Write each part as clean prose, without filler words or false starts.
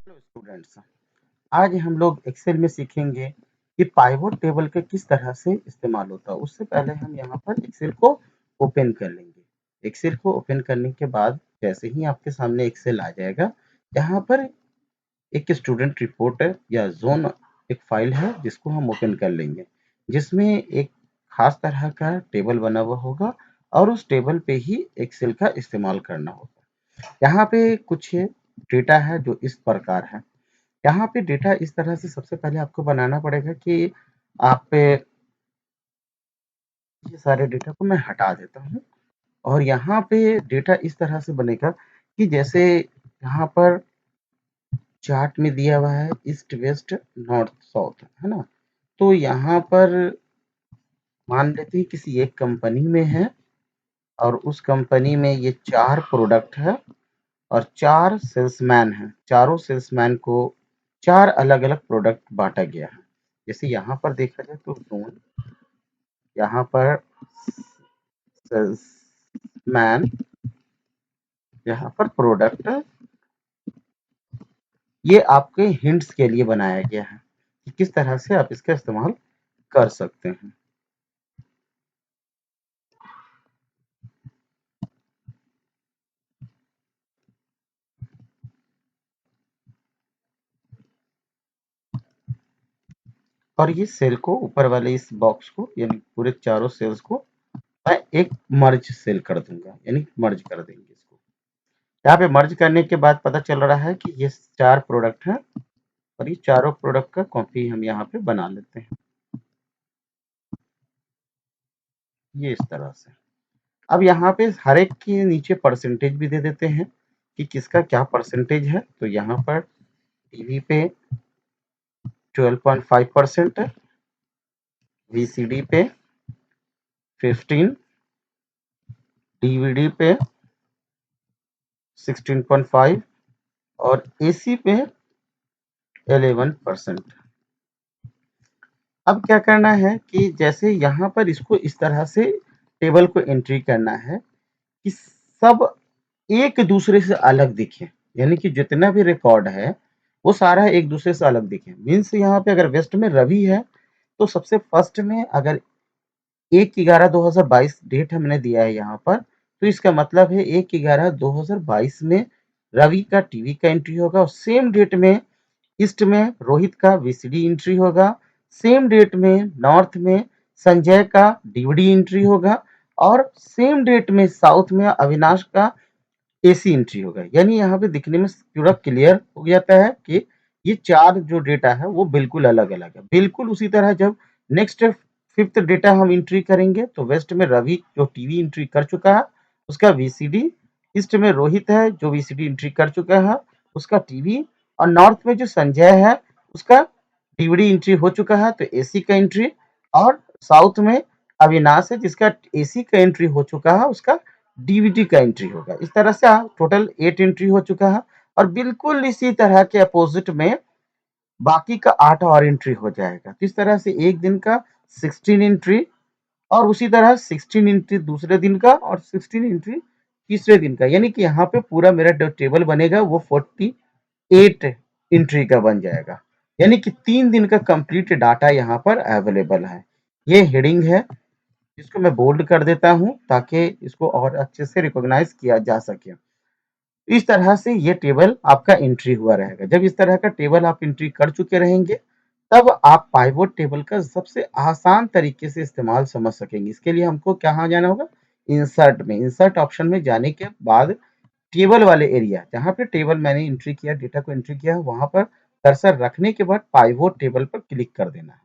Hello students. आज हम लोग एक्सेल में सीखेंगे कि पाइवोट टेबल का किस तरह से इस्तेमाल होता है। उससे पहले हम यहाँ पर एक्सेल को ओपन कर लेंगे। एक्सेल को ओपन करने के बाद जैसे ही आपके सामने एक्सेल आ जाएगा, यहाँ पर एक स्टूडेंट रिपोर्ट है या जोन एक फाइल है जिसको हम ओपन कर लेंगे, जिसमें एक खास तरह का टेबल बना हुआ होगा और उस टेबल पे ही एक्सेल का इस्तेमाल करना होगा। यहाँ पे कुछ डेटा है जो इस प्रकार है। यहाँ पे डेटा इस तरह से सबसे पहले आपको बनाना पड़ेगा कि आप पे ये सारे डेटा को मैं हटा देता हूँ और यहाँ पे डेटा इस तरह से बनेगा कि जैसे यहाँ पर चार्ट में दिया हुआ है ईस्ट वेस्ट नॉर्थ साउथ, है ना। तो यहाँ पर मान लेते हैं किसी एक कंपनी में है और उस कंपनी में ये 4 प्रोडक्ट है और 4 सेल्समैन हैं। चारों सेल्समैन को 4 अलग-अलग प्रोडक्ट बाँटा गया है। जैसे यहाँ पर देखा जाए तो ज़ोन, यहाँ पर सेल्समैन, यहाँ पर प्रोडक्ट, ये आपके हिंट्स के लिए बनाया गया है कि किस तरह से आप इसका इस्तेमाल कर सकते हैं। और ये सेल को ऊपर वाले इस बॉक्स को यानी पूरे चारों सेल्स को मैं एक मर्ज सेल कर दूंगा, यानी मर्ज कर देंगे इसको। यहाँ पे मर्ज करने के बाद पता चल रहा है कि ये 4 प्रोडक्ट हैं और ये चारों प्रोडक्ट का कॉपी हम यहाँ पे बना लेते हैं, ये इस तरह से। अब यहाँ पे हर एक के नीचे परसेंटेज भी दे देते हैं कि किसका क्या परसेंटेज है। तो यहाँ पर टीवी पे 12.5% है, वीसीडी पे 15, डीवीडी पे 16.5 और एसी पे 11%। अब क्या करना है कि जैसे यहाँ पर इसको इस तरह से टेबल को एंट्री करना है कि सब एक दूसरे से अलग दिखे, यानी कि जितना भी रिकॉर्ड है वो सारा एक दूसरे से अलग दिखे। मीन्स यहाँ पे अगर वेस्ट में रवि है तो सबसे फर्स्ट में अगर 1/11/2022 डेट हमने दिया है यहाँ पर, तो इसका मतलब है 1/11/2022 में रवि का टीवी का एंट्री होगा और सेम डेट में ईस्ट में रोहित का वीसीडी एंट्री होगा, सेम डेट में नॉर्थ में संजय का डीवीडी एंट्री होगा और सेम डेट में साउथ में अविनाश का एसी एंट्री होगा। यानी यहाँ पे दिखने में पूरा क्लियर हो जाता है कि ये 4 जो डेटा है वो बिल्कुल अलग-अलग है। बिल्कुल उसी तरह जब नेक्स्ट 5th डेटा हम एंट्री करेंगे तो वेस्ट में रवि जो टीवी एंट्री कर चुका है उसका वीसीडी, ईस्ट में रोहित है जो वीसीडी एंट्री कर चुका है उसका टीवी और नॉर्थ में जो संजय है उसका डीवीडी एंट्री हो चुका है तो एसी का एंट्री और साउथ में अविनाश है जिसका एसी का एंट्री हो चुका है उसका डीवीडी का एंट्री होगा। इस तरह से टोटल 8 एंट्री हो चुका है और बिल्कुल इसी तरह के अपोजिट में बाकी का 8 और एंट्री हो जाएगा। तो इस तरह से एक दिन का 16 एंट्री और उसी तरह 16 एंट्री दूसरे दिन का और 16 एंट्री तीसरे दिन का, यानी कि यहाँ पे पूरा मेरा जो टेबल बनेगा वो 48 एंट्री का बन जाएगा। यानी कि 3 दिन का कंप्लीट डाटा यहाँ पर अवेलेबल है। ये हेडिंग है जिसको मैं बोल्ड कर देता हूँ ताकि इसको और अच्छे से रिकॉग्नाइज किया जा सके। इस तरह से ये टेबल आपका एंट्री हुआ रहेगा। जब इस तरह का टेबल आप एंट्री कर चुके रहेंगे तब आप पाइवोट टेबल का सबसे आसान तरीके से इस्तेमाल समझ सकेंगे। इसके लिए हमको कहाँ जाना होगा, इंसर्ट में। इंसर्ट ऑप्शन में जाने के बाद टेबल वाले एरिया जहाँ पे टेबल मैंने एंट्री किया, डेटा को एंट्री किया, वहां पर कर्सर रखने के बाद पाइवोट टेबल पर क्लिक कर देना है।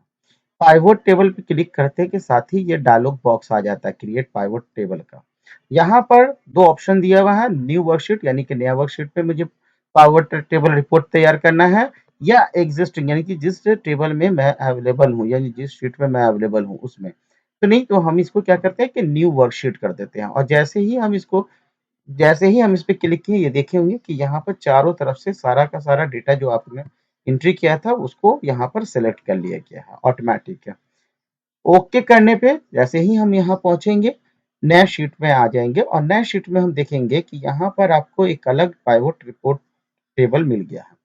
पाइवोट टेबल पे क्लिक करते के साथ ही ये डायलॉग बॉक्स आ जाता है क्रिएट पाइवोट टेबल का। यहाँ पर 2 ऑप्शन दिया हुआ है, न्यू वर्कशीट यानी कि नया वर्कशीट पे मुझे पाइवोट टेबल रिपोर्ट तैयार करना है या एग्जिस्टिंग यानी कि जिस टेबल में मैं अवेलेबल हूँ यानी जिस शीट में मैं अवेलेबल हूँ उसमें। तो नहीं तो हम इसको क्या करते हैं कि न्यू वर्कशीट कर देते हैं और जैसे ही हम इस पे क्लिक किए ये देखे होंगे कि यहाँ पर चारों तरफ से सारा का सारा डेटा जो आपने एंट्री किया था उसको यहाँ पर सेलेक्ट कर लिया गया है ऑटोमेटिक है। ओके करने पे जैसे ही हम यहाँ पहुंचेंगे नए शीट में आ जाएंगे और नए शीट में हम देखेंगे कि यहाँ पर आपको एक अलग पाइवोट रिपोर्ट टेबल मिल गया है।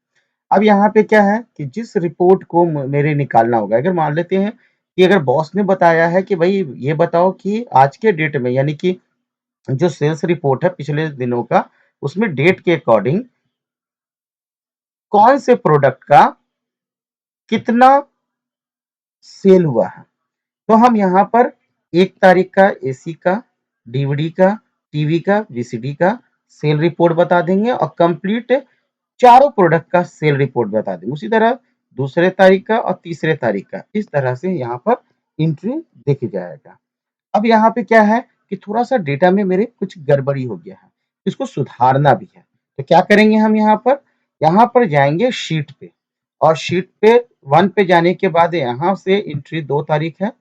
अब यहाँ पे क्या है कि जिस रिपोर्ट को मेरे निकालना होगा, अगर मान लेते हैं कि अगर बॉस ने बताया है कि भाई ये बताओ कि आज के डेट में, यानी कि जो सेल्स रिपोर्ट है पिछले दिनों का, उसमें डेट के अकॉर्डिंग कौन से प्रोडक्ट का कितना सेल हुआ है, तो हम यहाँ पर 1 तारीख का एसी का, डीवीडी का, टीवी का, वीसीडी का सेल रिपोर्ट बता देंगे और कंप्लीट चारों प्रोडक्ट का सेल रिपोर्ट बता देंगे। उसी तरह दूसरे तारीख का और तीसरे तारीख का, इस तरह से यहाँ पर एंट्री दिख जाएगा। अब यहाँ पे क्या है कि थोड़ा-सा डेटा में मेरे कुछ गड़बड़ी हो गया है, इसको सुधारना भी है। तो क्या करेंगे हम यहाँ पर जाएँगे शीट पे, और शीट पे 1 पे जाने के बाद यहाँ से एंट्री 2 तारीख है,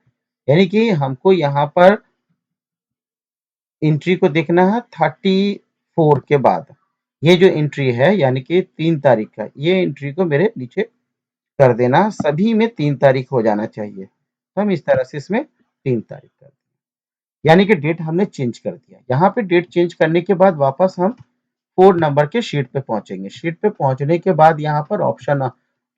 यानी कि हमको यहाँ पर एंट्री को देखना है 34 के बाद। ये जो एंट्री है यानी कि 3 तारीख का, ये एंट्री को मेरे नीचे कर देना, सभी में 3 तारीख हो जाना चाहिए। तो हम इस तरह से इसमें 3 तारीख कर दें। यानी कि डेट हमने चेंज कर दिया। यहाँ पे डेट चेंज करने के बाद वापस हम 4 नंबर के शीट पे पहुंचेंगे। शीट पे पहुंचने के बाद यहाँ पर ऑप्शन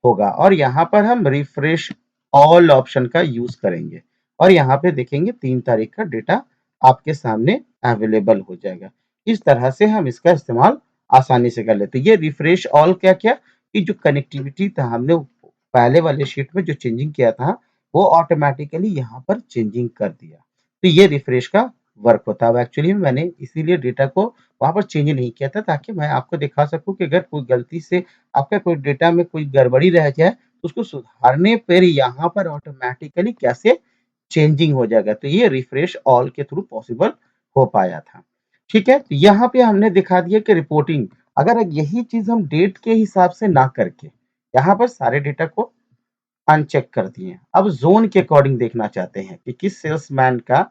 होगा और यहाँ पर हम रिफ्रेश ऑल ऑप्शन का यूज करेंगे और यहाँ पे देखेंगे 3 तारीख का डेटा आपके सामने अवेलेबल हो जाएगा। इस तरह से हम इसका इस्तेमाल आसानी से कर लेते हैं। ये रिफ्रेश ऑल क्या क्या कि जो कनेक्टिविटी था हमने पहले वाले शीट में जो चेंजिंग किया था वो ऑटोमेटिकली यहाँ पर चेंजिंग कर दिया। तो ये रिफ्रेश का वर्क होता है। एक्चुअली मैंने इसीलिए डेटा को वहाँ पर चेंज नहीं किया था ताकि मैं आपको दिखा सकूँ कि अगर कोई गलती से आपका कोई डेटा में कोई गड़बड़ी रह जाए तो उसको सुधारने पर यहाँ पर ऑटोमेटिकली कैसे चेंजिंग हो जाएगा। तो ये रिफ्रेश ऑल के थ्रू पॉसिबल हो पाया था। ठीक है, तो यहाँ पे हमने दिखा दिया कि रिपोर्टिंग अगर यही चीज हम डेट के हिसाब से ना करके यहाँ पर सारे डेटा को अनचेक कर दिए। अब ज़ोन के अकॉर्डिंग देखना चाहते हैं कि किस सेल्समैन का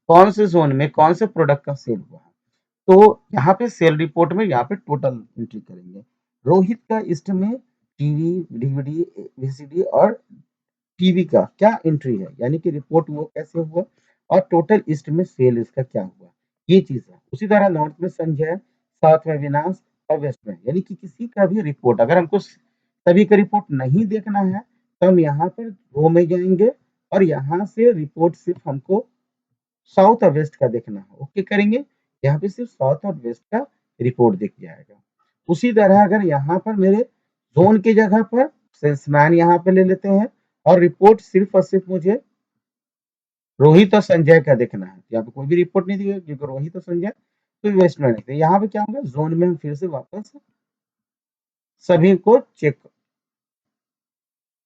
कौन से ज़ोन में कौन से प्रोडक्ट का सेल हुआ है। तो यहाँ पे सेल रिपोर्ट में यहाँ पे टोटल एंट्री करेंगे। रोहित का ईस्ट में टीवी, डीवीडी, वीसीडी और टीवी का क्या एंट्री है, यानी कि रिपोर्ट वो कैसे हुआ और टोटल ईस्ट में सेल इसका क्या हुआ, ये चीज़ है। उसी तरह नॉर्थ में संजय, साउथ में विनाश और वेस्ट में, यानी कि किसी का भी रिपोर्ट अगर हमको सभी का रिपोर्ट नहीं देखना है तो हम यहाँ पर रो में जाएंगे और यहाँ से रिपोर्ट सिर्फ हमको साउथ और वेस्ट का देखना है। ओके करेंगे, यहाँ पे सिर्फ साउथ और वेस्ट का रिपोर्ट दिख जाएगा। उसी तरह अगर यहाँ पर मेरे जोन की जगह पर सेल्समैन यहाँ पे ले लेते हैं और रिपोर्ट सिर्फ और सिर्फ मुझे रोहित और संजय का देखना है, यहाँ पे कोई भी रिपोर्ट नहीं दिखेगा क्योंकि रोहित और संजय तो वेस्ट में देखते हैं। यहाँ पे क्या होगा, जोन में हम फिर से वापस सभी को चेक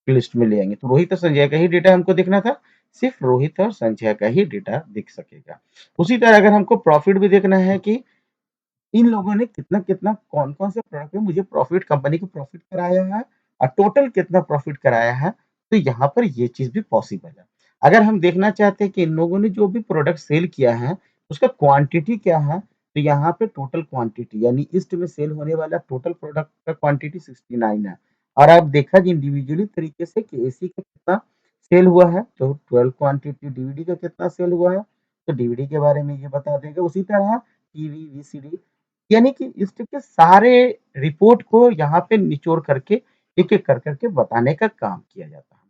लिस्ट में ले आएंगे। तो रोहित और संजय का ही डेटा हमको देखना था, सिर्फ रोहित और संजय का ही डेटा दिख सकेगा। उसी तरह अगर हमको प्रॉफिट भी देखना है कि इन लोगों ने कितना-कितना कौन-कौन से प्रोडक्ट में मुझे प्रॉफिट, कंपनी को प्रॉफिट कराया है और टोटल कितना प्रॉफिट कराया है, तो यहाँ पर ये चीज़ भी पॉसिबल है। अगर हम देखना चाहते हैं कि इन लोगों ने जो भी प्रोडक्ट सेल किया है, उसका क्वांटिटी क्या है, तो यहाँ पे टोटल क्वांटिटी यानी ईस्ट में सेल होने वाला टोटल प्रोडक्ट का क्वांटिटी 69 है और आप देखा कि इंडिविजुअली तरीके से कि एसी का कितना सेल हुआ है, तो 12 क्वांटिटी, डीवीडी का कितना सेल हुआ है, तो डीवीडी के बारे में ये बता देगा। उसी तरह टीवी, वीसीडी यानी कि इस टाइप के सारे रिपोर्ट को यहाँ पे निचोड़ करके एक-एक कर-कर के बताने का काम किया जाता है।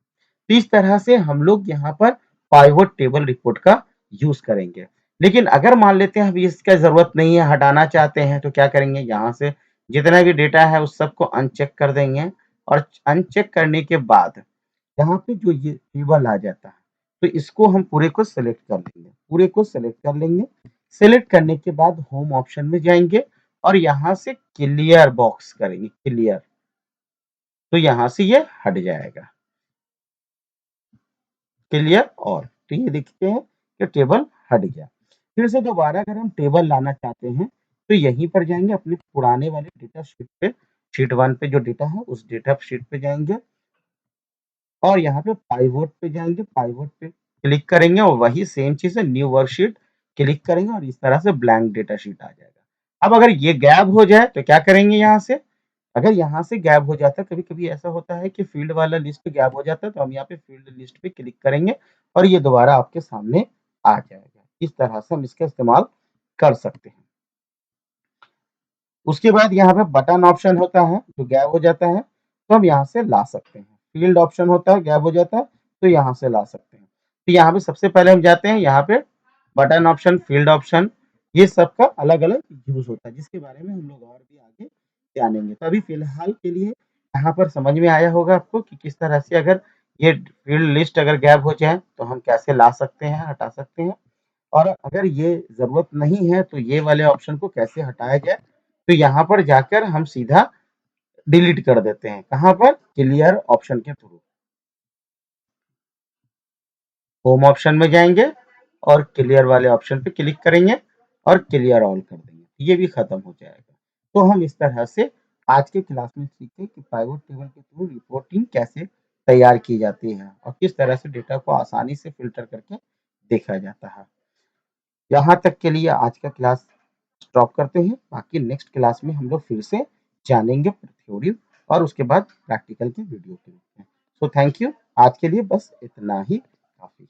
तो इस तरह से हम लोग यहाँ पर पाइवट टेबल रिपोर्ट का यूज़ करेंगे। लेकिन अगर मान लेते हैं अभी इसका ज़रूरत नहीं है, हटाना चाहते हैं तो क्या करेंगे, यहाँ से जितना भी डेटा है उस सबको अनचेक कर देंगे और अनचेक करने के बाद यहाँ पे जो ये टेबल आ जाता है, तो इसको हम पूरे को सेलेक्ट कर लेंगे, पूरे को सेलेक्ट कर लेंगे। सेलेक्ट करने के बाद होम ऑप्शन में जाएँगे और यहाँ से क्लियर बॉक्स करेंगे, क्लियर, तो यहाँ से ये हट जाएगा। क्लियर ऑल, तो ये देखते हैं कि टेबल हट गया। फिर से दोबारा अगर हम टेबल लाना चाहते हैं, तो यहीं पर जाएँगे अपने पुराने वाले डेटा शीट पे, शीट 1 पे जो डेटा है उस डेटा शीट पे जाएँगे और यहाँ पे पाइवोट पे जाएँगे, पाइवोट पे क्लिक करेंगे और वही सेम चीज़ है, न्यू वर्कशीट क्लिक करेंगे और इस तरह से ब्लैंक डेटा शीट आ जाएगा। अब अगर ये गैप हो जाए तो क्या करेंगे यहाँ से, अगर यहाँ से गैप हो जाता है, कभी-कभी ऐसा होता है कि फील्ड वाला लिस्ट गैप हो जाता है, तो हम यहाँ पे फील्ड लिस्ट पे क्लिक करेंगे और ये दोबारा आपके सामने आ जाएगा। इस तरह से हम इसका इस्तेमाल कर सकते हैं। उसके बाद यहाँ पे बटन ऑप्शन होता है, जो गैप हो जाता है, तो हम यहाँ से ला सकते हैं। फील्ड ऑप्शन होता है, गैप हो जाता है, तो यहाँ से ला सकते हैं। तो यहाँ पे सबसे पहले हम जाते हैं, यहाँ पे बटन ऑप्शन, फील्ड ऑप्शन, ये सबका अलग-अलग यूज़ होता है, जिसके बारे में हम लोग और भी आगे जानेंगे। तो अभी फिलहाल के लिए यहाँ पर समझ में आया होगा आपको कि किस तरह से अगर ये फील्ड लिस्ट अगर गैप हो जाए, तो हम कैसे ला सकते हैं, हटा सकते हैं। और अगर ये ज़रूरत नहीं है, तो ये वाले ऑप्शन को कैसे हटाया जाए, तो यहाँ पर जाकर हम सीधा डिलीट कर देते हैं। कहाँ पर? क्लियर ऑप्शन के थ्रू। होम ऑप्शन में जाएंगे और क्लियर वाले ऑप्शन पे क्लिक करेंगे और क्लियर ऑल कर देंगे, ये भी खत्म हो जाएगा। तो हम इस तरह से आज के क्लास में सीखे कि पाइवट टेबल के थ्रू रिपोर्टिंग कैसे तैयार की जाती है और किस तरह से डेटा को आसानी से फिल्टर करके देखा जाता है। यहाँ तक के लिए आज का क्लास स्टॉप करते हैं, बाकी नेक्स्ट क्लास में हम लोग फिर से जानेंगे थ्योरी और उसके बाद प्रैक्टिकल के वीडियो के रूप में। सो थैंक यू, आज के लिए बस इतना ही काफी।